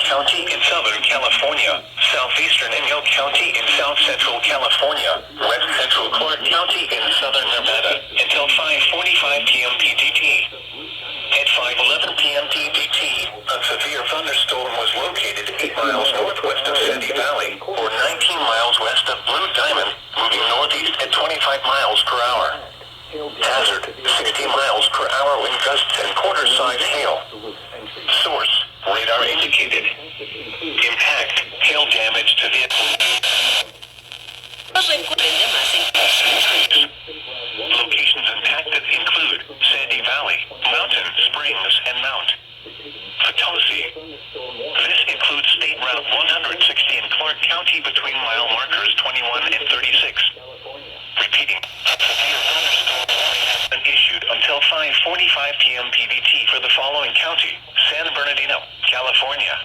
County in Southern California, southeastern Inyo County in South Central California, west central Clark County in Southern Nevada, until 5:45 p.m. PDT. At 5:11 p.m. PDT, a severe thunderstorm was located 8 miles northwest of Sandy Valley, or 19 miles west of Blue Diamond, moving northeast at 25 miles per hour. Hazard, 60 miles per hour wind gusts and quarter-size hail. Source, radar indicated. Impact, hail damage to vehicle. Locations impacted include Sandy Valley, Mountain, Springs, and Mount Potosi. This includes State Route 160 in Clark County between mile markers 21 and 36. Repeating, severe thunderstorm warning has been issued until 5:45 p.m. PDT for the following county: San Bernardino, California.